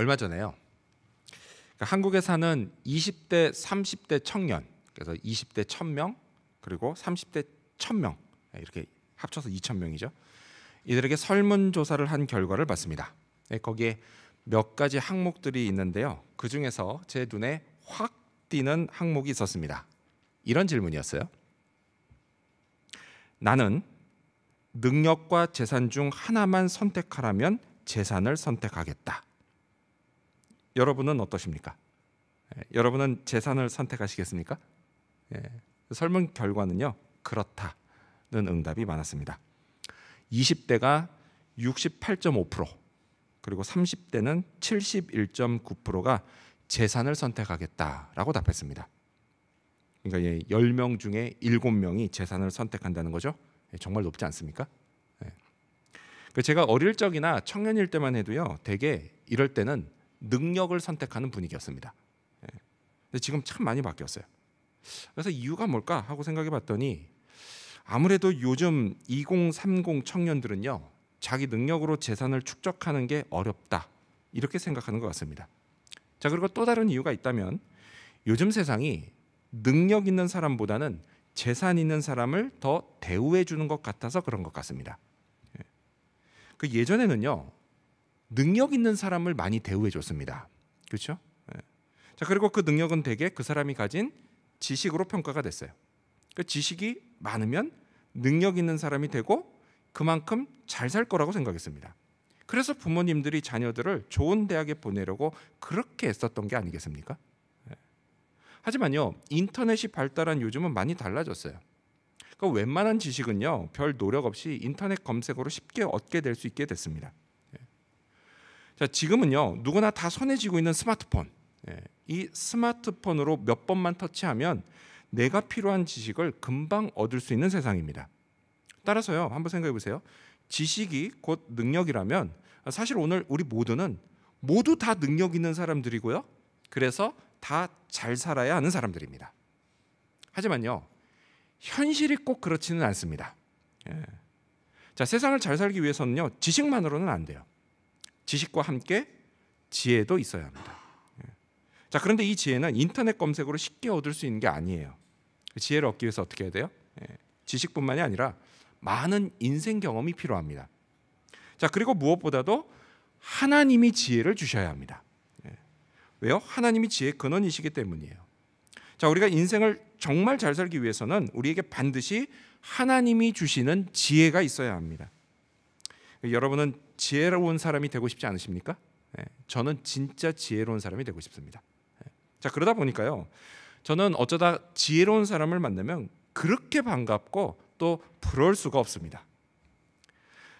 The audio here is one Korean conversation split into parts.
얼마 전에요. 그러니까 한국에 사는 20대, 30대 청년, 그래서 20대 1000명, 그리고 30대 1000명, 이렇게 합쳐서 2000명이죠. 이들에게 설문조사를 한 결과를 봤습니다. 거기에 몇 가지 항목들이 있는데요. 그 중에서 제 눈에 확 띄는 항목이 있었습니다. 이런 질문이었어요. 나는 능력과 재산 중 하나만 선택하라면 재산을 선택하겠다. 여러분은 어떠십니까? 여러분은 재산을 선택하시겠습니까? 설문 결과는요, 그렇다는 응답이 많았습니다. 20대가 68.5%, 그리고 30대는 71.9%가 재산을 선택하겠다라고 답했습니다. 그러니까 10명 중에 7명이 재산을 선택한다는 거죠. 정말 높지 않습니까? 제가 어릴 적이나 청년일 때만 해도요, 되게 이럴 때는 능력을 선택하는 분위기였습니다. 근데 지금 참 많이 바뀌었어요. 그래서 이유가 뭘까 하고 생각해 봤더니 아무래도 요즘 2030 청년들은요, 자기 능력으로 재산을 축적하는 게 어렵다, 이렇게 생각하는 것 같습니다. 자, 그리고 또 다른 이유가 있다면 요즘 세상이 능력 있는 사람보다는 재산 있는 사람을 더 대우해 주는 것 같아서 그런 것 같습니다. 그 예전에는요, 능력 있는 사람을 많이 대우해 줬습니다. 그렇죠? 자, 그리고 그 능력은 대개 그 사람이 가진 지식으로 평가가 됐어요. 그 지식이 많으면 능력 있는 사람이 되고 그만큼 잘 살 거라고 생각했습니다. 그래서 부모님들이 자녀들을 좋은 대학에 보내려고 그렇게 애썼던 게 아니겠습니까? 하지만요, 인터넷이 발달한 요즘은 많이 달라졌어요. 그러니까 웬만한 지식은요, 별 노력 없이 인터넷 검색으로 쉽게 얻게 될 수 있게 됐습니다. 자, 지금은요, 누구나 다 손에 쥐고 있는 스마트폰, 이 스마트폰으로 몇 번만 터치하면 내가 필요한 지식을 금방 얻을 수 있는 세상입니다. 따라서요, 한번 생각해 보세요. 지식이 곧 능력이라면 사실 오늘 우리 모두는 모두 다 능력 있는 사람들이고요, 그래서 다 잘 살아야 하는 사람들입니다. 하지만요, 현실이 꼭 그렇지는 않습니다. 자, 세상을 잘 살기 위해서는요, 지식만으로는 안 돼요. 지식과 함께 지혜도 있어야 합니다. 자, 그런데 이 지혜는 인터넷 검색으로 쉽게 얻을 수 있는 게 아니에요. 지혜를 얻기 위해서 어떻게 해야 돼요? 지식뿐만이 아니라 많은 인생 경험이 필요합니다. 자, 그리고 무엇보다도 하나님이 지혜를 주셔야 합니다. 왜요? 하나님이 지혜의 근원이시기 때문이에요. 자, 우리가 인생을 정말 잘 살기 위해서는 우리에게 반드시 하나님이 주시는 지혜가 있어야 합니다. 여러분은 지혜로운 사람이 되고 싶지 않으십니까? 저는 진짜 지혜로운 사람이 되고 싶습니다. 자, 그러다 보니까요, 저는 어쩌다 지혜로운 사람을 만나면 그렇게 반갑고 또 부러울 수가 없습니다.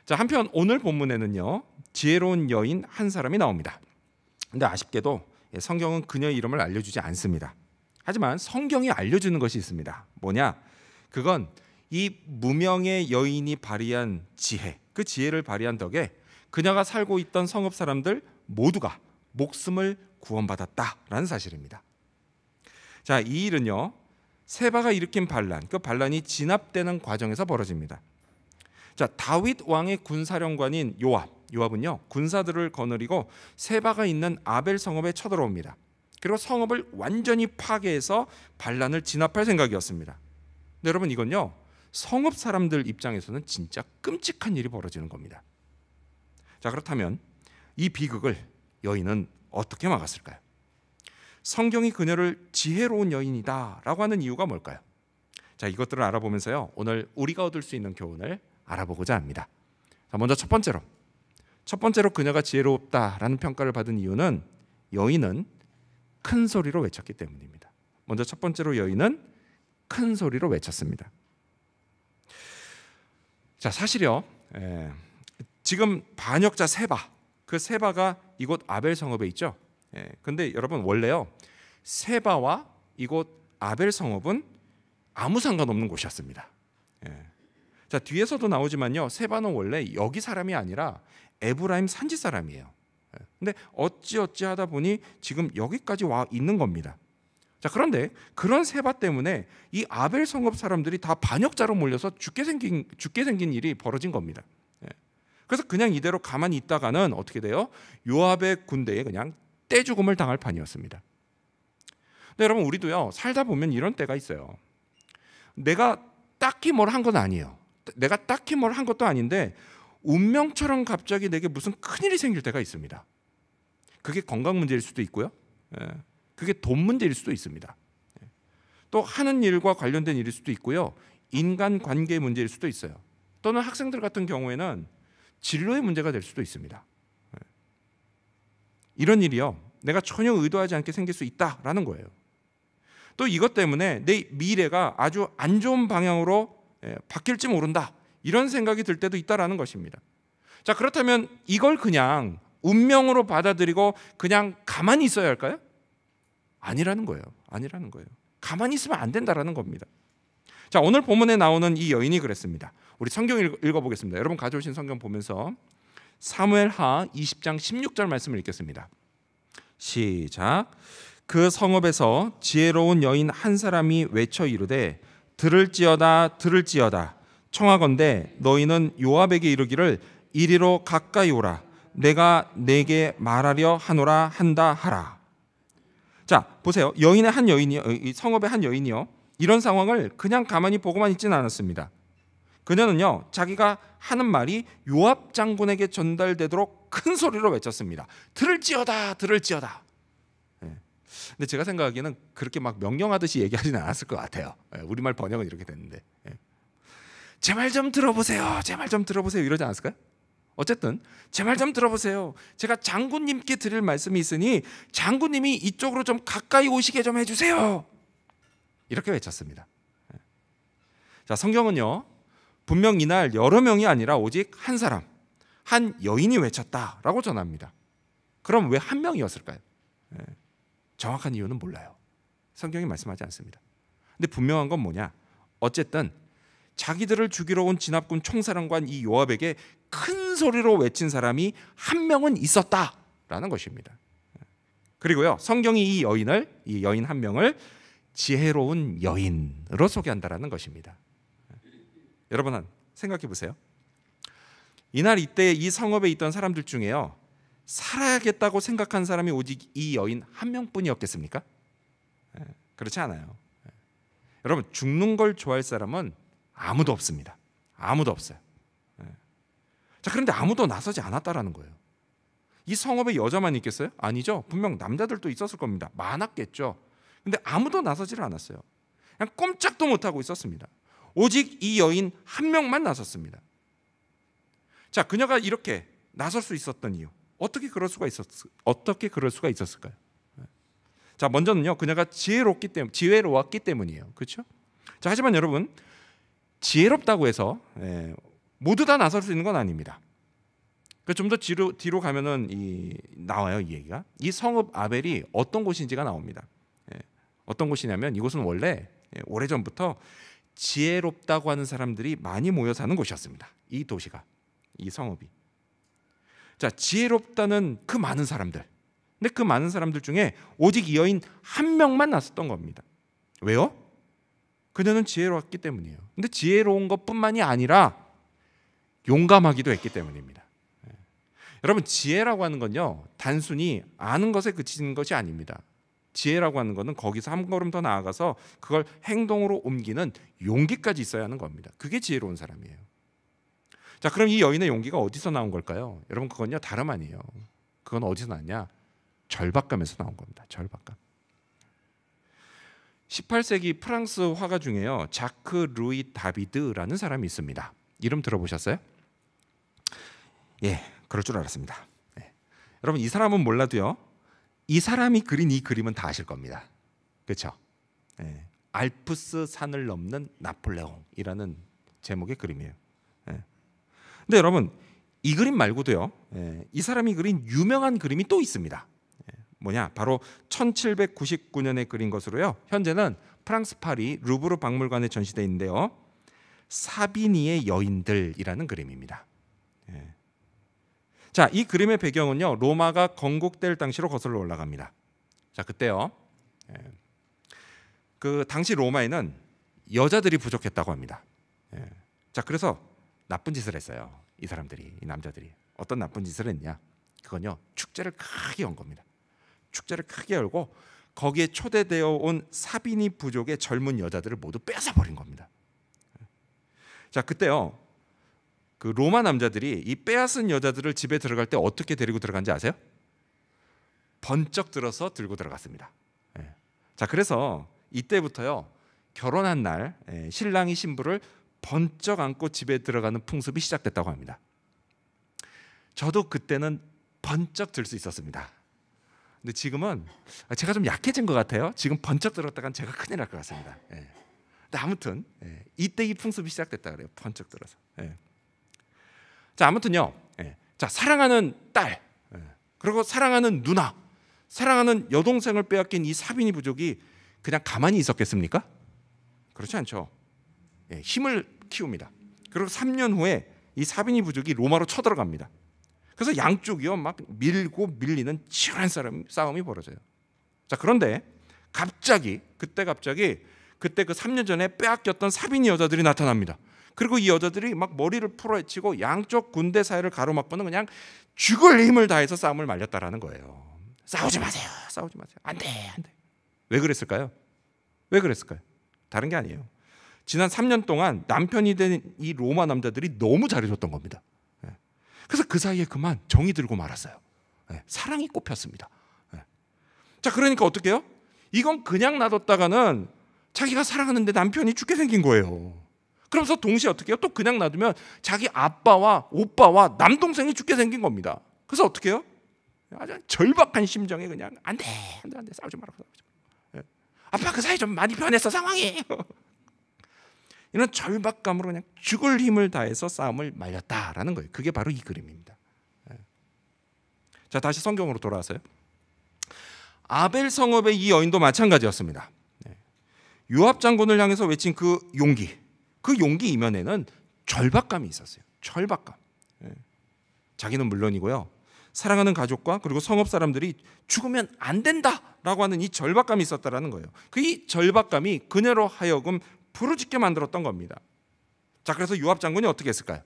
자, 한편 오늘 본문에는요, 지혜로운 여인 한 사람이 나옵니다. 근데 아쉽게도 성경은 그녀의 이름을 알려주지 않습니다. 하지만 성경이 알려주는 것이 있습니다. 뭐냐? 그건 이 무명의 여인이 발휘한 지혜, 그 지혜를 발휘한 덕에 그녀가 살고 있던 성읍 사람들 모두가 목숨을 구원받았다라는 사실입니다. 자, 이 일은요, 세바가 일으킨 반란, 그 반란이 진압되는 과정에서 벌어집니다. 자, 다윗 왕의 군사령관인 요압은요, 군사들을 거느리고 세바가 있는 아벨 성읍에 쳐들어옵니다. 그리고 성읍을 완전히 파괴해서 반란을 진압할 생각이었습니다. 근데 여러분, 이건요, 성읍 사람들 입장에서는 진짜 끔찍한 일이 벌어지는 겁니다. 자, 그렇다면 이 비극을 여인은 어떻게 막았을까요? 성경이 그녀를 지혜로운 여인이다라고 하는 이유가 뭘까요? 자, 이것들을 알아보면서요, 오늘 우리가 얻을 수 있는 교훈을 알아보고자 합니다. 자, 먼저 첫 번째로 그녀가 지혜롭다라는 평가를 받은 이유는 여인은 큰 소리로 외쳤기 때문입니다. 먼저 첫 번째로 여인은 큰 소리로 외쳤습니다. 자, 사실요, 지금 반역자 세바, 그 세바가 이곳 아벨 성읍에 있죠. 근데 여러분, 원래요, 세바와 이곳 아벨 성읍은 아무 상관없는 곳이었습니다. 자, 뒤에서도 나오지만요, 세바는 원래 여기 사람이 아니라 에브라임 산지 사람이에요. 근데 어찌 하다 보니 지금 여기까지 와 있는 겁니다. 자, 그런데 그런 세바 때문에 이 아벨 성읍 사람들이 다 반역자로 몰려서 죽게 생긴 일이 벌어진 겁니다. 그래서 그냥 이대로 가만히 있다가는 어떻게 돼요? 요압의 군대에 그냥 떼죽음을 당할 판이었습니다. 근데 여러분, 우리도요 살다 보면 이런 때가 있어요. 내가 딱히 뭘 한 건 아니에요. 내가 딱히 뭘 한 것도 아닌데 운명처럼 갑자기 내게 무슨 큰일이 생길 때가 있습니다. 그게 건강 문제일 수도 있고요. 그게 돈 문제일 수도 있습니다. 또 하는 일과 관련된 일일 수도 있고요. 인간 관계 문제일 수도 있어요. 또는 학생들 같은 경우에는 진로의 문제가 될 수도 있습니다. 이런 일이요, 내가 전혀 의도하지 않게 생길 수 있다라는 거예요. 또 이것 때문에 내 미래가 아주 안 좋은 방향으로 바뀔지 모른다, 이런 생각이 들 때도 있다라는 것입니다. 자, 그렇다면 이걸 그냥 운명으로 받아들이고 그냥 가만히 있어야 할까요? 아니라는 거예요. 아니라는 거예요. 가만히 있으면 안 된다라는 겁니다. 자, 오늘 본문에 나오는 이 여인이 그랬습니다. 우리 성경 읽어보겠습니다. 여러분 가져오신 성경 보면서 사무엘하 20장 16절 말씀을 읽겠습니다. 시작. 그 성읍에서 지혜로운 여인 한 사람이 외쳐 이르되 들을지어다 들을지어다 청하건대 너희는 요압에게 이르기를 이리로 가까이 오라 내가 내게 말하려 하노라 한다 하라. 자, 보세요. 여인의 한 여인이요, 이 성읍의 한 여인이요, 이런 상황을 그냥 가만히 보고만 있지는 않았습니다. 그녀는요 자기가 하는 말이 요압 장군에게 전달되도록 큰 소리로 외쳤습니다. 들을지어다 들을지어다. 근데 제가 생각하기에는 그렇게 막 명령하듯이 얘기하지는 않았을 것 같아요. 우리말 번역은 이렇게 됐는데, 제 말 좀 들어보세요, 제 말 좀 들어보세요, 이러지 않았을까요? 어쨌든 제 말 좀 들어보세요. 제가 장군님께 드릴 말씀이 있으니 장군님이 이쪽으로 좀 가까이 오시게 좀 해주세요. 이렇게 외쳤습니다. 자, 성경은요 분명 이날 여러 명이 아니라 오직 한 사람, 한 여인이 외쳤다라고 전합니다. 그럼 왜 한 명이었을까요? 정확한 이유는 몰라요. 성경이 말씀하지 않습니다. 근데 분명한 건 뭐냐? 어쨌든 자기들을 죽이러 온 진압군 총사령관 이 요압에게 큰 소리로 외친 사람이 한 명은 있었다라는 것입니다. 그리고요 성경이 이 여인 한 명을 지혜로운 여인으로 소개한다라는 것입니다. 여러분 생각해 보세요. 이날 이때 이 성읍에 있던 사람들 중에요 살아야겠다고 생각한 사람이 오직 이 여인 한 명뿐이었겠습니까? 그렇지 않아요. 여러분, 죽는 걸 좋아할 사람은 아무도 없습니다. 아무도 없어요. 자, 그런데 아무도 나서지 않았다라는 거예요. 이 성읍에 여자만 있겠어요? 아니죠. 분명 남자들도 있었을 겁니다. 많았겠죠. 근데 아무도 나서지를 않았어요. 그냥 꼼짝도 못하고 있었습니다. 오직 이 여인 한 명만 나섰습니다. 자, 그녀가 이렇게 나설 수 있었던 이유, 어떻게 그럴 수가 있었을까요? 자, 먼저는요 그녀가 지혜로웠기 때문이에요. 그렇죠? 자, 하지만 여러분, 지혜롭다고 해서 모두 다 나설 수 있는 건 아닙니다. 좀 더 뒤로 가면은 나와요. 이 얘기가 이 성읍 아벨이 어떤 곳인지가 나옵니다. 어떤 곳이냐면 이곳은 원래 오래전부터 지혜롭다고 하는 사람들이 많이 모여 사는 곳이었습니다. 이 도시가, 이 성읍이. 자, 지혜롭다는 그 많은 사람들, 근데 그 많은 사람들 중에 오직 이 여인 한 명만 나섰던 겁니다. 왜요? 그녀는 지혜로웠기 때문이에요. 근데 지혜로운 것뿐만이 아니라 용감하기도 했기 때문입니다. 여러분, 지혜라고 하는 건요 단순히 아는 것에 그치는 것이 아닙니다. 지혜라고 하는 것은 거기서 한 걸음 더 나아가서 그걸 행동으로 옮기는 용기까지 있어야 하는 겁니다. 그게 지혜로운 사람이에요. 자, 그럼 이 여인의 용기가 어디서 나온 걸까요? 여러분, 그건요 다름 아니에요. 그건 어디서 났냐? 절박감에서 나온 겁니다. 절박감. 18세기 프랑스 화가 중에요 자크 루이 다비드라는 사람이 있습니다. 이름 들어보셨어요? 예, 그럴 줄 알았습니다. 여러분, 이 사람은 몰라도요 이 사람이 그린 이 그림은 다 아실 겁니다. 그렇죠? 알프스 산을 넘는 나폴레옹이라는 제목의 그림이에요. 근데 여러분, 이 그림 말고도요 이 사람이 그린 유명한 그림이 또 있습니다. 뭐냐? 바로 1799년에 그린 것으로요 현재는 프랑스 파리 루브르 박물관에 전시되어 있는데요 사비니의 여인들이라는 그림입니다. 자, 이 그림의 배경은요 로마가 건국될 당시로 거슬러 올라갑니다. 자, 그때요 그 당시 로마에는 여자들이 부족했다고 합니다. 자, 그래서 나쁜 짓을 했어요. 이 사람들이, 이 남자들이 어떤 나쁜 짓을 했냐? 그건요, 축제를 크게 연 겁니다. 축제를 크게 열고 거기에 초대되어 온 사비니 부족의 젊은 여자들을 모두 뺏어버린 겁니다. 자, 그때요, 그 로마 남자들이 이 빼앗은 여자들을 집에 들어갈 때 어떻게 데리고 들어간지 아세요? 번쩍 들어서 들고 들어갔습니다. 자, 그래서 이때부터요, 결혼한 날 신랑이 신부를 번쩍 안고 집에 들어가는 풍습이 시작됐다고 합니다. 저도 그때는 번쩍 들 수 있었습니다. 근데 지금은 제가 좀 약해진 것 같아요. 지금 번쩍 들었다간 제가 큰일 날 것 같습니다. 근데 아무튼 이때 이 풍습이 시작됐다 그래요. 번쩍 들어서. 자, 아무튼요. 자, 사랑하는 딸, 그리고 사랑하는 누나, 사랑하는 여동생을 빼앗긴 이 사비니 부족이 그냥 가만히 있었겠습니까? 그렇지 않죠. 힘을 키웁니다. 그리고 3년 후에 이 사비니 부족이 로마로 쳐들어갑니다. 그래서 양쪽이요, 막 밀고 밀리는 치열한 싸움이 벌어져요. 자, 그런데 갑자기 그때 그 3년 전에 빼앗겼던 사비니 여자들이 나타납니다. 그리고 이 여자들이 막 머리를 풀어헤치고 양쪽 군대 사이를 가로막고는 그냥 죽을 힘을 다해서 싸움을 말렸다라는 거예요. 싸우지 마세요, 싸우지 마세요. 안 돼, 안 돼. 왜 그랬을까요? 왜 그랬을까요? 다른 게 아니에요. 지난 3년 동안 남편이 된 이 로마 남자들이 너무 잘해줬던 겁니다. 그래서 그 사이에 그만 정이 들고 말았어요. 사랑이 꼽혔습니다. 자, 그러니까 어떻게 해요? 이건 그냥 놔뒀다가는 자기가 사랑하는데 남편이 죽게 생긴 거예요. 그러면서 동시에 어떻게 해요? 또 그냥 놔두면 자기 아빠와 오빠와 남동생이 죽게 생긴 겁니다. 그래서 어떻게 해요? 아주 절박한 심정에 그냥 안 돼, 싸우지 마라. 아빠 그 사이 좀 많이 변했어, 상황이. 이런 절박감으로 그냥 죽을 힘을 다해서 싸움을 말렸다라는 거예요. 그게 바로 이 그림입니다. 자, 다시 성경으로 돌아와서요. 아벨 성읍의 이 여인도 마찬가지였습니다. 요압 장군을 향해서 외친 그 용기 이면에는 절박감이 있었어요. 절박감. 자기는 물론이고요, 사랑하는 가족과 그리고 성읍 사람들이 죽으면 안 된다라고 하는 이 절박감이 있었다라는 거예요. 이 절박감이 그녀로 하여금 부르짖게 만들었던 겁니다. 자, 그래서 요압 장군이 어떻게 했을까요?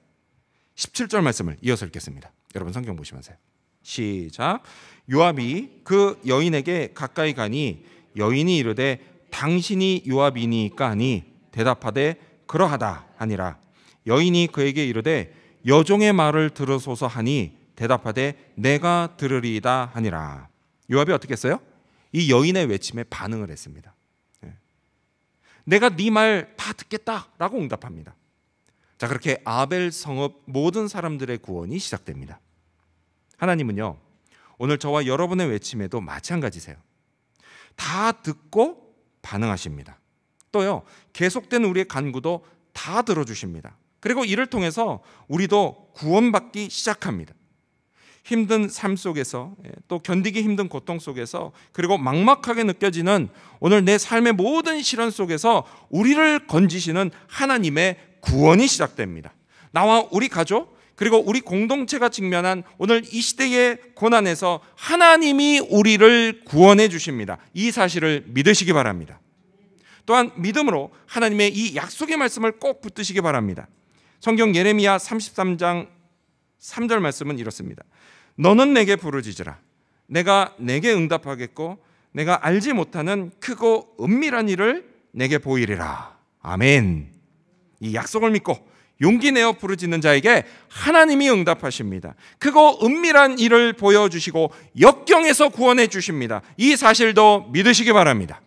17절 말씀을 이어서 읽겠습니다. 여러분 성경 보시면서요. 시작. 요압이 그 여인에게 가까이 가니 여인이 이르되 당신이 요압이니까 하니 대답하되 그러하다 하니라. 여인이 그에게 이르되 여종의 말을 들으소서 하니 대답하되 내가 들으리이다 하니라. 요압이 어떻게 했어요? 이 여인의 외침에 반응을 했습니다. 내가 네 말 다 듣겠다라고 응답합니다. 자, 그렇게 아벨 성읍 모든 사람들의 구원이 시작됩니다. 하나님은요, 오늘 저와 여러분의 외침에도 마찬가지세요. 다 듣고 반응하십니다. 또요, 계속된 우리의 간구도 다 들어주십니다. 그리고 이를 통해서 우리도 구원받기 시작합니다. 힘든 삶 속에서, 또 견디기 힘든 고통 속에서, 그리고 막막하게 느껴지는 오늘 내 삶의 모든 시련 속에서 우리를 건지시는 하나님의 구원이 시작됩니다. 나와 우리 가족, 그리고 우리 공동체가 직면한 오늘 이 시대의 고난에서 하나님이 우리를 구원해 주십니다. 이 사실을 믿으시기 바랍니다. 또한 믿음으로 하나님의 이 약속의 말씀을 꼭 붙드시기 바랍니다. 성경 예레미야 33장 3절 말씀은 이렇습니다. 너는 내게 부르짖으라. 내가 내게 응답하겠고 내가 알지 못하는 크고 은밀한 일을 내게 보이리라. 아멘. 이 약속을 믿고 용기 내어 부르짖는 자에게 하나님이 응답하십니다. 크고 은밀한 일을 보여주시고 역경에서 구원해 주십니다. 이 사실도 믿으시기 바랍니다.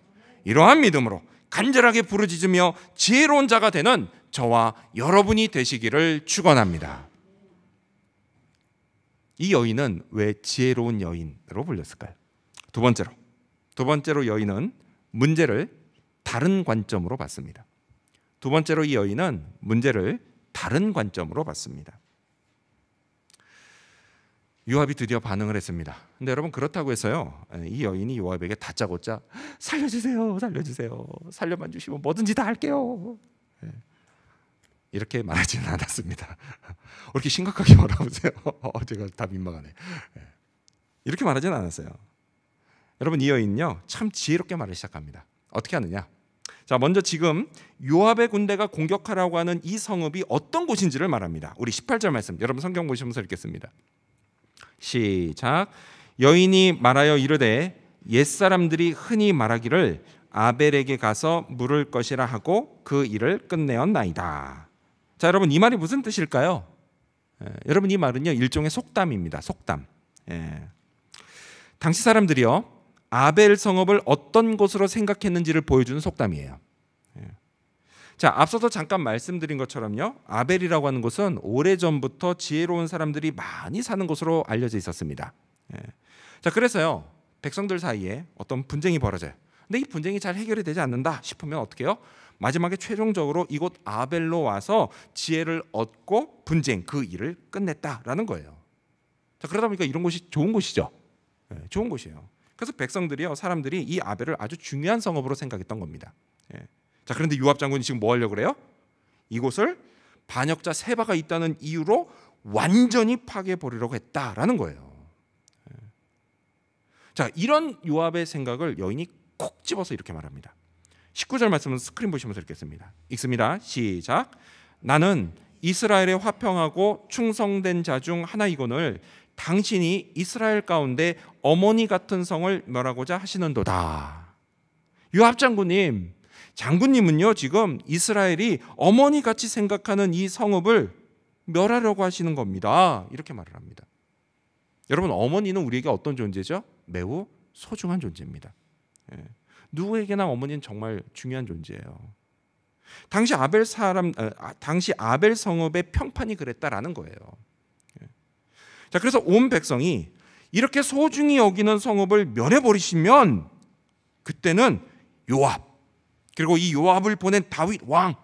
이러한 믿음으로 간절하게 부르짖으며 지혜로운 자가 되는 저와 여러분이 되시기를 축원합니다. 이 여인은 왜 지혜로운 여인으로 불렸을까요? 두 번째로 여인은 문제를 다른 관점으로 봤습니다. 두 번째로 이 여인은 문제를 다른 관점으로 봤습니다. 요압이 드디어 반응을 했습니다. 근데 여러분, 그렇다고 해서요, 이 여인이 요압에게 다짜고짜 살려주세요, 살려만 주시면 뭐든지 다 할게요, 이렇게 말하지는 않았습니다. 이렇게 심각하게 말하보세요. 제가 다 민망하네. 이렇게 말하지는 않았어요. 여러분, 이 여인은요, 참 지혜롭게 말을 시작합니다. 어떻게 하느냐? 자, 먼저 지금 요압의 군대가 공격하라고 하는 이 성읍이 어떤 곳인지를 말합니다. 우리 18절 말씀, 여러분 성경 보시면서 읽겠습니다. 시작. 여인이 말하여 이르되 옛사람들이 흔히 말하기를 아벨에게 가서 물을 것이라 하고 그 일을 끝내었나이다. 자, 여러분 이 말이 무슨 뜻일까요? 여러분 이 말은요 일종의 속담입니다. 속담. 당시 사람들이요 아벨 성읍을 어떤 곳으로 생각했는지를 보여주는 속담이에요. 자, 앞서도 잠깐 말씀드린 것처럼요 아벨이라고 하는 곳은 오래전부터 지혜로운 사람들이 많이 사는 곳으로 알려져 있었습니다. 자, 그래서요 백성들 사이에 어떤 분쟁이 벌어져요. 근데 이 분쟁이 잘 해결이 되지 않는다 싶으면 어떻게 해요? 마지막에 최종적으로 이곳 아벨로 와서 지혜를 얻고 분쟁 그 일을 끝냈다라는 거예요. 자, 그러다 보니까 이런 곳이 좋은 곳이죠. 좋은 곳이에요. 그래서 백성들이요 사람들이 이 아벨을 아주 중요한 성읍으로 생각했던 겁니다. 자, 그런데 요압 장군이 지금 뭐 하려고 그래요? 이곳을 반역자 세바가 있다는 이유로 완전히 파괴해 버리려고 했다라는 거예요. 자, 이런 요압의 생각을 여인이 콕 집어서 이렇게 말합니다. 19절 말씀은 스크린 보시면서 읽겠습니다. 읽습니다. 시작. 나는 이스라엘의 화평하고 충성된 자 중 하나이거늘 당신이 이스라엘 가운데 어머니 같은 성을 멸하고자 하시는도다. 요압 장군님은요 지금 이스라엘이 어머니같이 생각하는 이 성읍을 멸하려고 하시는 겁니다. 이렇게 말을 합니다. 여러분, 어머니는 우리에게 어떤 존재죠? 매우 소중한 존재입니다. 누구에게나 어머니는 정말 중요한 존재예요. 당시 아벨 성읍의 평판이 그랬다라는 거예요. 자, 그래서 온 백성이 이렇게 소중히 여기는 성읍을 멸해 버리시면 그때는 요압 그리고 이 요압을 보낸 다윗 왕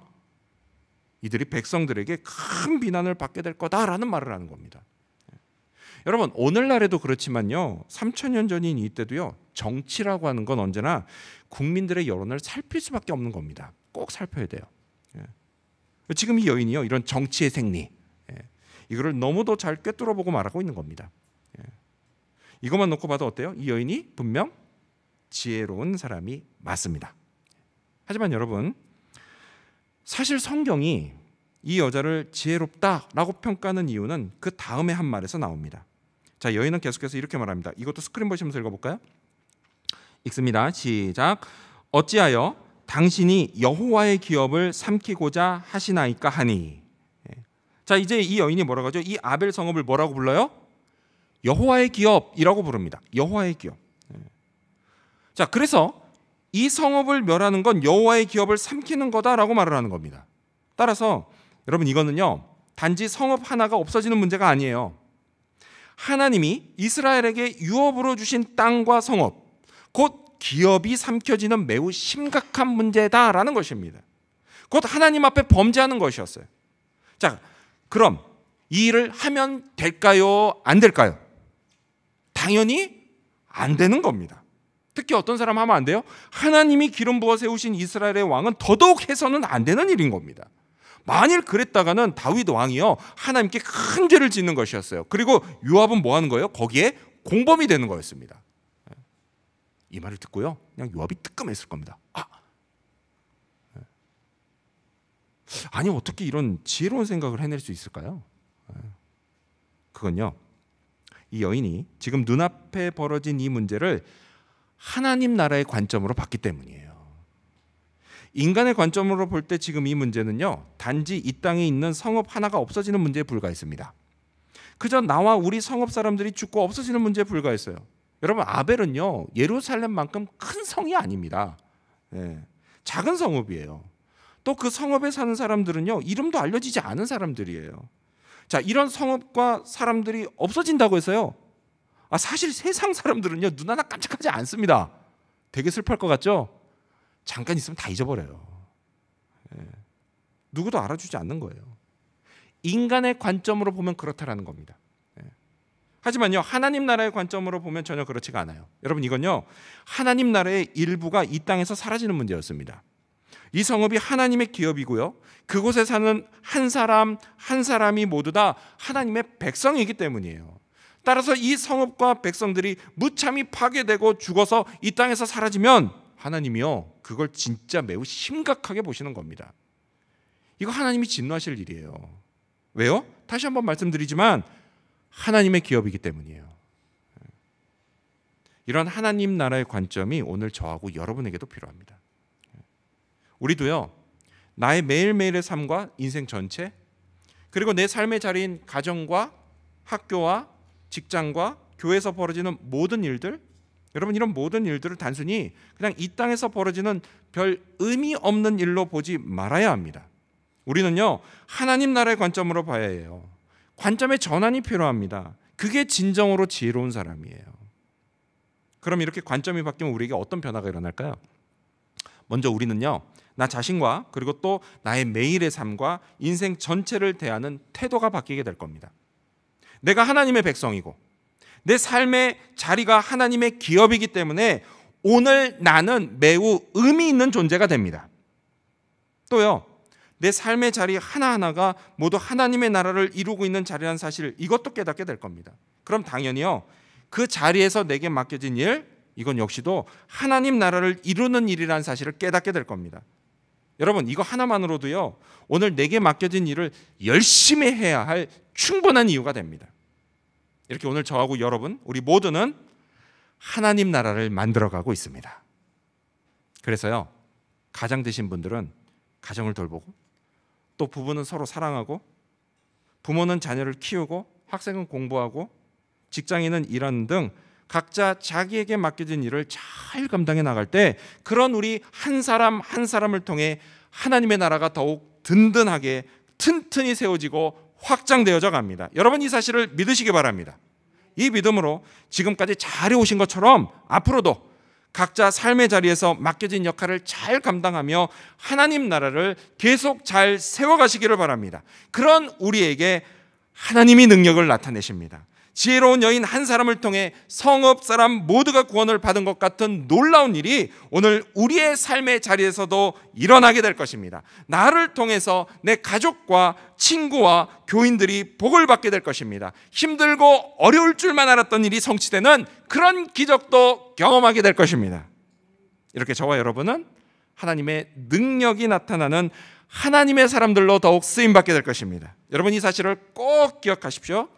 이들이 백성들에게 큰 비난을 받게 될 거다라는 말을 하는 겁니다. 여러분, 오늘날에도 그렇지만요 3000년 전인 이때도요 정치라고 하는 건 언제나 국민들의 여론을 살필 수밖에 없는 겁니다. 꼭 살펴야 돼요. 지금 이 여인이요 이런 정치의 생리 이거를 너무도 잘 꿰뚫어보고 말하고 있는 겁니다. 이것만 놓고 봐도 어때요? 이 여인이 분명 지혜로운 사람이 맞습니다. 하지만 여러분, 사실 성경이 이 여자를 지혜롭다라고 평가하는 이유는 그 다음에 한 말에서 나옵니다. 자, 여인은 계속해서 이렇게 말합니다. 이것도 스크린 보시면서 읽어볼까요? 읽습니다. 시작. 어찌하여 당신이 여호와의 기업을 삼키고자 하시나이까 하니. 자, 이제 이 여인이 뭐라고 하죠? 이 아벨 성읍을 뭐라고 불러요? 여호와의 기업이라고 부릅니다. 여호와의 기업. 자, 그래서 이 성읍을 멸하는 건 여호와의 기업을 삼키는 거다라고 말을 하는 겁니다. 따라서 여러분, 이거는요 단지 성읍 하나가 없어지는 문제가 아니에요. 하나님이 이스라엘에게 유업으로 주신 땅과 성읍, 곧 기업이 삼켜지는 매우 심각한 문제다라는 것입니다. 곧 하나님 앞에 범죄하는 것이었어요. 자, 그럼 이 일을 하면 될까요? 안 될까요? 당연히 안 되는 겁니다. 특히 어떤 사람 하면 안 돼요? 하나님이 기름 부어 세우신 이스라엘의 왕은 더더욱 해서는 안 되는 일인 겁니다. 만일 그랬다가는 다윗 왕이요 하나님께 큰 죄를 짓는 것이었어요. 그리고 요압은 뭐 하는 거예요? 거기에 공범이 되는 거였습니다. 이 말을 듣고요 그냥 요압이 뜨끔했을 겁니다. 아니 어떻게 이런 지혜로운 생각을 해낼 수 있을까요? 그건요 이 여인이 지금 눈앞에 벌어진 이 문제를 하나님 나라의 관점으로 봤기 때문이에요. 인간의 관점으로 볼 때 지금 이 문제는요 단지 이 땅에 있는 성읍 하나가 없어지는 문제에 불과했습니다. 그저 나와 우리 성읍 사람들이 죽고 없어지는 문제에 불과했어요. 여러분, 아벨은요 예루살렘만큼 큰 성이 아닙니다. 작은 성읍이에요. 또 그 성읍에 사는 사람들은요 이름도 알려지지 않은 사람들이에요. 자, 이런 성읍과 사람들이 없어진다고 해서요 사실 세상 사람들은요 눈 하나 깜짝하지 않습니다. 되게 슬퍼할 것 같죠? 잠깐 있으면 다 잊어버려요. 누구도 알아주지 않는 거예요. 인간의 관점으로 보면 그렇다라는 겁니다. 하지만요 하나님 나라의 관점으로 보면 전혀 그렇지가 않아요. 여러분, 이건요 하나님 나라의 일부가 이 땅에서 사라지는 문제였습니다. 이 성읍이 하나님의 기업이고요 그곳에 사는 한 사람 한 사람이 모두 다 하나님의 백성이기 때문이에요. 따라서 이 성읍과 백성들이 무참히 파괴되고 죽어서 이 땅에서 사라지면 하나님이요, 그걸 진짜 매우 심각하게 보시는 겁니다. 이거 하나님이 진노하실 일이에요. 왜요? 다시 한번 말씀드리지만 하나님의 기업이기 때문이에요. 이런 하나님 나라의 관점이 오늘 저하고 여러분에게도 필요합니다. 우리도요, 나의 매일매일의 삶과 인생 전체, 그리고 내 삶의 자리인 가정과 학교와 직장과 교회에서 벌어지는 모든 일들, 여러분, 이런 모든 일들을 단순히 그냥 이 땅에서 벌어지는 별 의미 없는 일로 보지 말아야 합니다. 우리는요, 하나님 나라의 관점으로 봐야 해요. 관점의 전환이 필요합니다. 그게 진정으로 지혜로운 사람이에요. 그럼 이렇게 관점이 바뀌면 우리에게 어떤 변화가 일어날까요? 먼저 우리는요, 나 자신과 그리고 또 나의 매일의 삶과 인생 전체를 대하는 태도가 바뀌게 될 겁니다. 내가 하나님의 백성이고 내 삶의 자리가 하나님의 기업이기 때문에 오늘 나는 매우 의미 있는 존재가 됩니다. 또요, 내 삶의 자리 하나하나가 모두 하나님의 나라를 이루고 있는 자리라는 사실, 이것도 깨닫게 될 겁니다. 그럼 당연히요, 그 자리에서 내게 맡겨진 일, 이건 역시도 하나님 나라를 이루는 일이라는 사실을 깨닫게 될 겁니다. 여러분, 이거 하나만으로도요, 오늘 내게 맡겨진 일을 열심히 해야 할 충분한 이유가 됩니다. 이렇게 오늘 저하고 여러분, 우리 모두는 하나님 나라를 만들어가고 있습니다. 그래서요, 가장 되신 분들은 가정을 돌보고, 또 부부는 서로 사랑하고, 부모는 자녀를 키우고, 학생은 공부하고, 직장인은 일하는 등 각자 자기에게 맡겨진 일을 잘 감당해 나갈 때, 그런 우리 한 사람 한 사람을 통해 하나님의 나라가 더욱 든든하게 튼튼히 세워지고 확장되어져 갑니다. 여러분, 이 사실을 믿으시기 바랍니다. 이 믿음으로 지금까지 잘해오신 것처럼 앞으로도 각자 삶의 자리에서 맡겨진 역할을 잘 감당하며 하나님 나라를 계속 잘 세워가시기를 바랍니다. 그런 우리에게 하나님이 능력을 나타내십니다. 지혜로운 여인 한 사람을 통해 성읍 사람 모두가 구원을 받은 것 같은 놀라운 일이 오늘 우리의 삶의 자리에서도 일어나게 될 것입니다. 나를 통해서 내 가족과 친구와 교인들이 복을 받게 될 것입니다. 힘들고 어려울 줄만 알았던 일이 성취되는 그런 기적도 경험하게 될 것입니다. 이렇게 저와 여러분은 하나님의 능력이 나타나는 하나님의 사람들로 더욱 쓰임받게 될 것입니다. 여러분, 이 사실을 꼭 기억하십시오.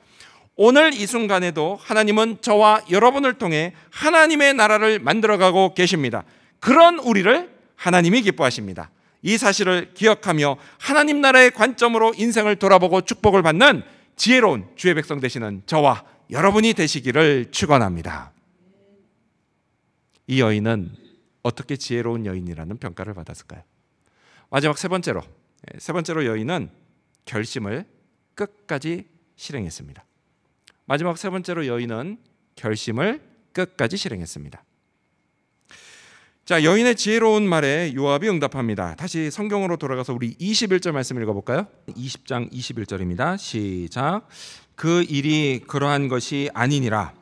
오늘 이 순간에도 하나님은 저와 여러분을 통해 하나님의 나라를 만들어가고 계십니다. 그런 우리를 하나님이 기뻐하십니다. 이 사실을 기억하며 하나님 나라의 관점으로 인생을 돌아보고 축복을 받는 지혜로운 주의 백성 되시는 저와 여러분이 되시기를 축원합니다. 이 여인은 어떻게 지혜로운 여인이라는 평가를 받았을까요? 마지막 세 번째로 여인은 결심을 끝까지 실행했습니다. 마지막 세 번째로 여인은 결심을 끝까지 실행했습니다. 자, 여인의 지혜로운 말에 요압이 응답합니다. 다시 성경으로 돌아가서 우리 21절 말씀 읽어볼까요? 20장 21절입니다. 시작. 그 일이 그러한 것이 아니니라.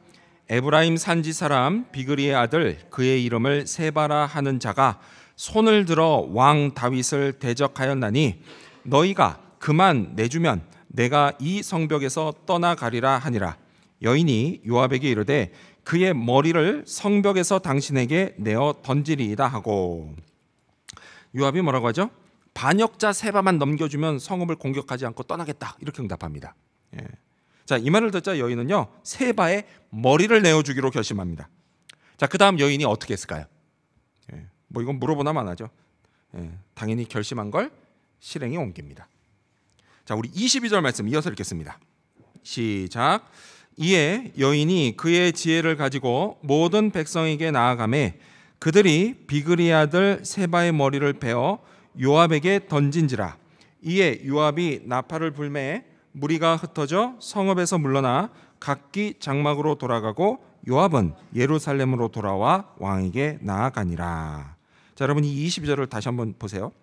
에브라임 산지 사람 비그리의 아들 그의 이름을 세바라 하는 자가 손을 들어 왕 다윗을 대적하였나니 너희가 그만 내주면 내가 이 성벽에서 떠나가리라 하니라. 여인이 요압에게 이르되 그의 머리를 성벽에서 당신에게 내어 던지리이다 하고. 요압이 뭐라고 하죠? 반역자 세바만 넘겨주면 성읍을 공격하지 않고 떠나겠다, 이렇게 응답합니다. 예. 자, 이 말을 듣자 여인은요, 세바의 머리를 내어주기로 결심합니다. 자, 그 다음 여인이 어떻게 했을까요? 예. 뭐 이건 물어보나 마나죠. 예. 당연히 결심한 걸 실행에 옮깁니다. 자, 우리 22절 말씀 이어서 읽겠습니다. 시작. 이에 여인이 그의 지혜를 가지고 모든 백성에게 나아가매 그들이 비그리 아들 세바의 머리를 베어 요압에게 던진지라. 이에 요압이 나팔을 불매 무리가 흩어져 성읍에서 물러나 각기 장막으로 돌아가고 요압은 예루살렘으로 돌아와 왕에게 나아가니라. 자, 여러분, 이 22절을 다시 한번 보세요.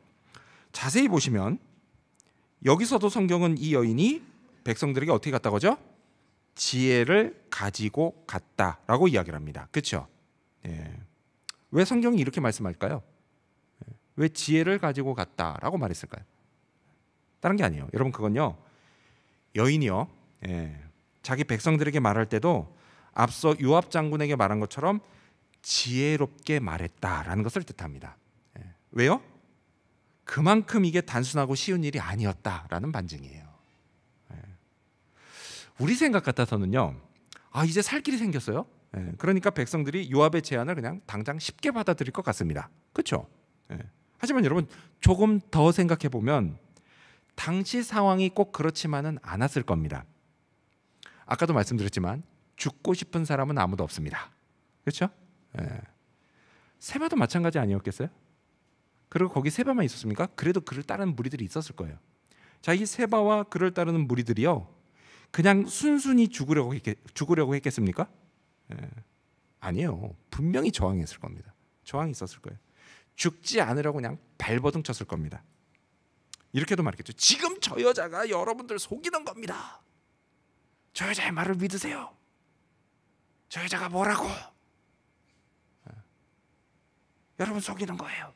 자세히 보시면 여기서도 성경은 이 여인이 백성들에게 어떻게 갔다고 하죠? 지혜를 가지고 갔다라고 이야기를 합니다. 그렇죠? 예. 왜 성경이 이렇게 말씀할까요? 왜 지혜를 가지고 갔다라고 말했을까요? 다른 게 아니에요. 여러분, 그건요, 여인이요, 자기 백성들에게 말할 때도 앞서 요압 장군에게 말한 것처럼 지혜롭게 말했다라는 것을 뜻합니다. 왜요? 그만큼 이게 단순하고 쉬운 일이 아니었다라는 반증이에요. 우리 생각 같아서는요, 이제 살 길이 생겼어요. 그러니까 백성들이 요압의 제안을 그냥 당장 쉽게 받아들일 것 같습니다. 그렇죠? 하지만 여러분, 조금 더 생각해 보면 당시 상황이 꼭 그렇지만은 않았을 겁니다. 아까도 말씀드렸지만 죽고 싶은 사람은 아무도 없습니다. 그렇죠? 세바도 마찬가지 아니었겠어요? 그리고 거기 세바만 있었습니까? 그래도 그를 따르는 무리들이 있었을 거예요. 자, 이 세바와 그를 따르는 무리들이요, 그냥 순순히 죽으려고 했겠습니까? 아니에요. 분명히 저항했을 겁니다. 저항이 있었을 거예요. 죽지 않으려고 그냥 발버둥 쳤을 겁니다. 이렇게도 말했겠죠. 지금 저 여자가 여러분들 속이는 겁니다. 저 여자의 말을 믿으세요. 저 여자가 뭐라고? 여러분 속이는 거예요.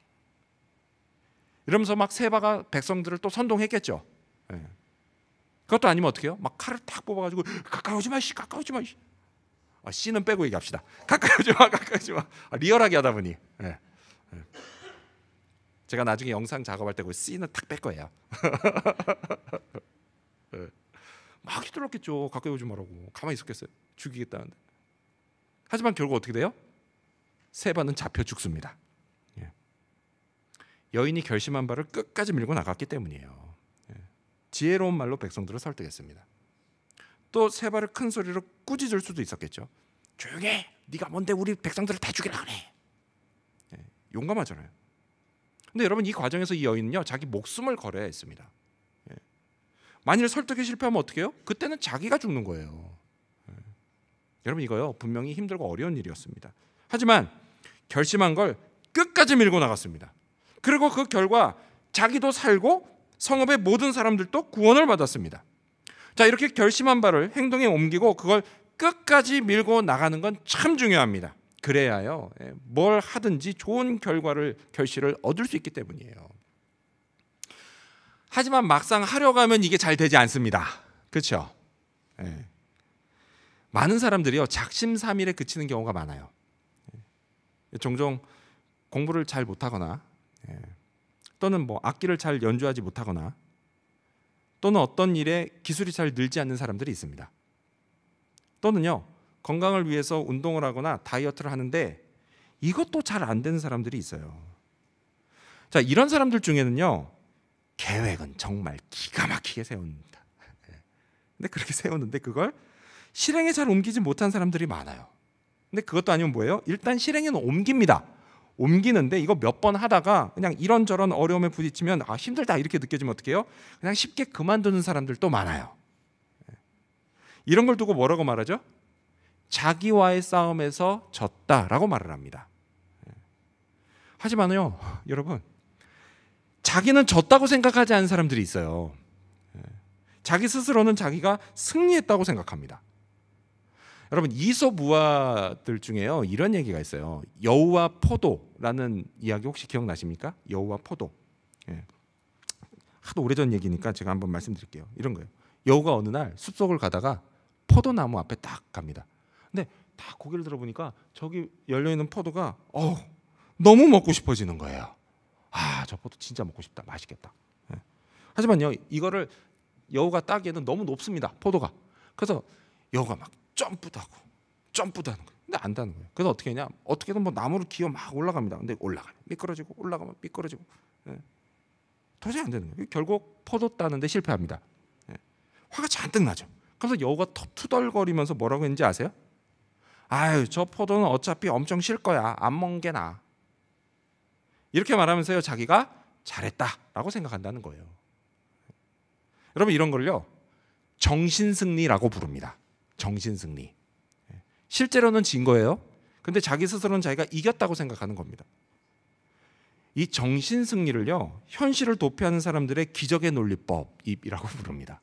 이러면서 막 세바가 백성들을 또 선동했겠죠. 그것도 아니면 어떻게 해요? 막 칼을 딱 뽑아가지고 가까이 오지 마, 씨, 가까이 오지 마. 씨는 빼고 얘기합시다. 가까이 오지 마, 가까이 오지 마. 리얼하게 하다 보니. 제가 나중에 영상 작업할 때 그 씨는 탁 뺄 거예요. 막 휘둘렀겠죠. 가까이 오지 말라고. 가만히 있었겠어요. 죽이겠다는데. 하지만 결국 어떻게 돼요? 세바는 잡혀 죽습니다. 여인이 결심한 바를 끝까지 밀고 나갔기 때문이에요. 지혜로운 말로 백성들을 설득했습니다. 또 세바를 큰 소리로 꾸짖을 수도 있었겠죠. 조용해. 네가 뭔데 우리 백성들을 다 죽이라 그래. 용감하잖아요. 근데 여러분, 이 과정에서 이 여인은요, 자기 목숨을 걸어야 했습니다. 만일 설득에 실패하면 어떻게 해요? 그때는 자기가 죽는 거예요. 여러분, 이거요 분명히 힘들고 어려운 일이었습니다. 하지만 결심한 걸 끝까지 밀고 나갔습니다. 그리고 그 결과 자기도 살고 성읍의 모든 사람들도 구원을 받았습니다. 자, 이렇게 결심한 바를 행동에 옮기고 그걸 끝까지 밀고 나가는 건 참 중요합니다. 그래야요, 뭘 하든지 좋은 결실을 얻을 수 있기 때문이에요. 하지만 막상 하려고 하면 이게 잘 되지 않습니다. 그렇죠? 많은 사람들이요, 작심삼일에 그치는 경우가 많아요. 종종 공부를 잘 못하거나 또는 뭐 악기를 잘 연주하지 못하거나 또는 어떤 일에 기술이 잘 늘지 않는 사람들이 있습니다. 또는요, 건강을 위해서 운동을 하거나 다이어트를 하는데 이것도 잘 안 되는 사람들이 있어요. 자, 이런 사람들 중에는요, 계획은 정말 기가 막히게 세웁니다. 근데 그렇게 세우는데 그걸 실행에 잘 옮기지 못한 사람들이 많아요. 근데 그것도 아니면 뭐예요? 일단 실행에는 옮깁니다. 옮기는데 이거 몇 번 하다가 그냥 이런저런 어려움에 부딪히면 힘들다 이렇게 느껴지면 어떻게 해요? 그냥 쉽게 그만두는 사람들도 많아요. 이런 걸 두고 뭐라고 말하죠? 자기와의 싸움에서 졌다라고 말을 합니다. 하지만요, 여러분, 자기는 졌다고 생각하지 않는 사람들이 있어요. 자기 스스로는 자기가 승리했다고 생각합니다. 여러분, 이솝우화들 중에요, 이런 얘기가 있어요. 여우와 포도라는 이야기 혹시 기억나십니까? 여우와 포도. 하도 오래전 얘기니까 제가 한번 말씀드릴게요. 이런 거예요. 여우가 어느 날 숲속을 가다가 포도나무 앞에 딱 갑니다. 근데 딱 고개를 들어보니까 저기 열려있는 포도가 너무 먹고 싶어지는 거예요. 저 포도 진짜 먹고 싶다. 맛있겠다. 하지만요, 이거를 여우가 따기에는 너무 높습니다. 포도가. 그래서 여우가 막 점프도 하는 거예요. 근데 안 다는 거예요. 그래서 어떻게 했냐? 어떻게든 뭐 나무를 기어 막 올라갑니다. 근데 올라가면 미끄러지고 올라가면 미끄러지고 도저히 안 되는 거예요. 결국 포도 따는데 실패합니다. 화가 잔뜩 나죠. 그래서 여우가 투덜거리면서 뭐라고 했는지 아세요? 아유, 저 포도는 어차피 엄청 실 거야. 안 먹는 게 나아. 이렇게 말하면서요, 자기가 잘했다라고 생각한다는 거예요. 여러분, 이런 걸요, 정신승리라고 부릅니다. 정신승리. 실제로는 진 거예요. 근데 자기 스스로는 자기가 이겼다고 생각하는 겁니다. 이 정신승리를요, 현실을 도피하는 사람들의 기적의 논리법이라고 부릅니다.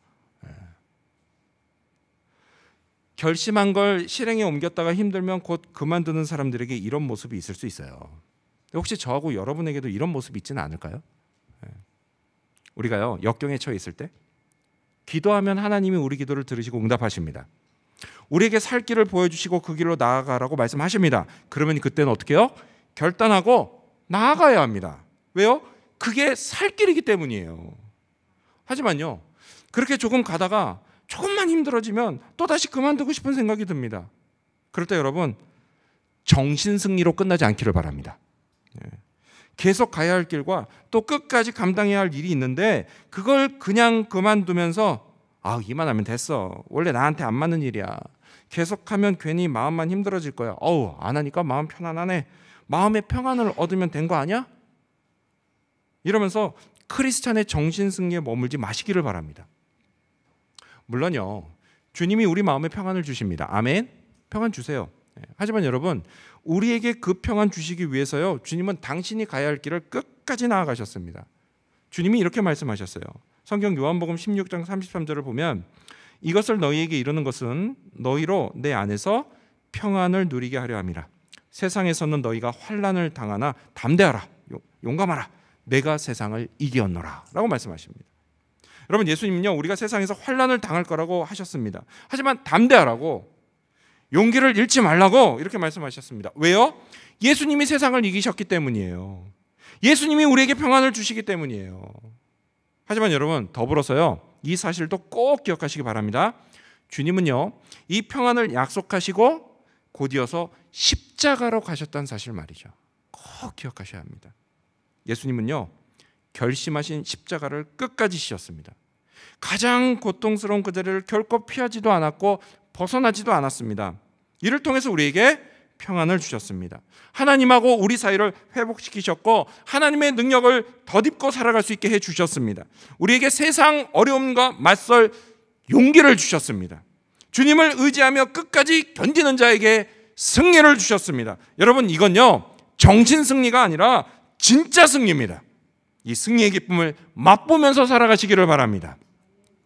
결심한 걸 실행에 옮겼다가 힘들면 곧 그만두는 사람들에게 이런 모습이 있을 수 있어요. 혹시 저하고 여러분에게도 이런 모습이 있지는 않을까요? 우리가요, 역경에 처해 있을 때 기도하면 하나님이 우리 기도를 들으시고 응답하십니다. 우리에게 살 길을 보여주시고 그 길로 나아가라고 말씀하십니다. 그러면 그때는 어떻게 해요? 결단하고 나아가야 합니다. 왜요? 그게 살 길이기 때문이에요. 하지만요, 그렇게 조금 가다가 조금만 힘들어지면 또다시 그만두고 싶은 생각이 듭니다. 그럴 때 여러분, 정신승리로 끝나지 않기를 바랍니다. 계속 가야 할 길과 또 끝까지 감당해야 할 일이 있는데 그걸 그냥 그만두면서 이만하면 됐어, 원래 나한테 안 맞는 일이야, 계속하면 괜히 마음만 힘들어질 거야, 안 하니까 마음 편안하네, 마음의 평안을 얻으면 된 거 아니야? 이러면서 크리스찬의 정신승리에 머물지 마시기를 바랍니다. 물론요, 주님이 우리 마음에 평안을 주십니다. 아멘. 평안 주세요. 하지만 여러분, 우리에게 그 평안 주시기 위해서요, 주님은 당신이 가야 할 길을 끝까지 나아가셨습니다. 주님이 이렇게 말씀하셨어요. 성경 요한복음 16장 33절을 보면 이것을 너희에게 이르는 것은 너희로 내 안에서 평안을 누리게 하려 함이라. 세상에서는 너희가 환난을 당하나 담대하라, 용감하라, 내가 세상을 이기었노라 라고 말씀하십니다. 여러분, 예수님은요, 우리가 세상에서 환난을 당할 거라고 하셨습니다. 하지만 담대하라고, 용기를 잃지 말라고 이렇게 말씀하셨습니다. 왜요? 예수님이 세상을 이기셨기 때문이에요. 예수님이 우리에게 평안을 주시기 때문이에요. 하지만 여러분, 더불어서요, 이 사실도 꼭 기억하시기 바랍니다. 주님은요, 이 평안을 약속하시고 곧이어서 십자가로 가셨다는 사실 말이죠. 꼭 기억하셔야 합니다. 예수님은요, 결심하신 십자가를 끝까지 지셨습니다. 가장 고통스러운 그 자리를 결코 피하지도 않았고 벗어나지도 않았습니다. 이를 통해서 우리에게 평안을 주셨습니다. 하나님하고 우리 사이를 회복시키셨고 하나님의 능력을 덧입고 살아갈 수 있게 해주셨습니다. 우리에게 세상 어려움과 맞설 용기를 주셨습니다. 주님을 의지하며 끝까지 견디는 자에게 승리를 주셨습니다. 여러분, 이건요, 정신승리가 아니라 진짜 승리입니다. 이 승리의 기쁨을 맛보면서 살아가시기를 바랍니다.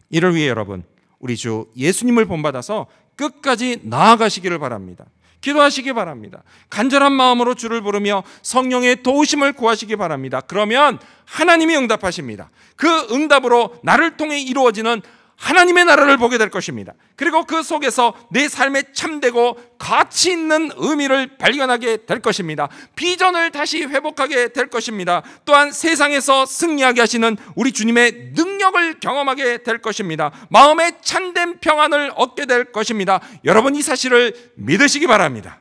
이를 위해 여러분, 우리 주 예수님을 본받아서 끝까지 나아가시기를 바랍니다. 기도하시기 바랍니다. 간절한 마음으로 주를 부르며 성령의 도우심을 구하시기 바랍니다. 그러면 하나님이 응답하십니다. 그 응답으로 나를 통해 이루어지는 하나님의 나라를 보게 될 것입니다. 그리고 그 속에서 내 삶에 참되고 가치 있는 의미를 발견하게 될 것입니다. 비전을 다시 회복하게 될 것입니다. 또한 세상에서 승리하게 하시는 우리 주님의 능력을 경험하게 될 것입니다. 마음에 참된 평안을 얻게 될 것입니다. 여러분, 이 사실을 믿으시기 바랍니다.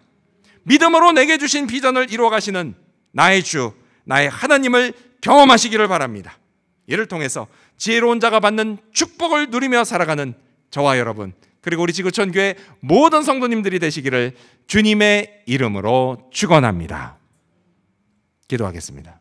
믿음으로 내게 주신 비전을 이루어가시는 나의 주, 나의 하나님을 경험하시기를 바랍니다. 이를 통해서 지혜로운 자가 받는 축복을 누리며 살아가는 저와 여러분, 그리고 우리 지구촌 교회 모든 성도님들이 되시기를 주님의 이름으로 축원합니다. 기도하겠습니다.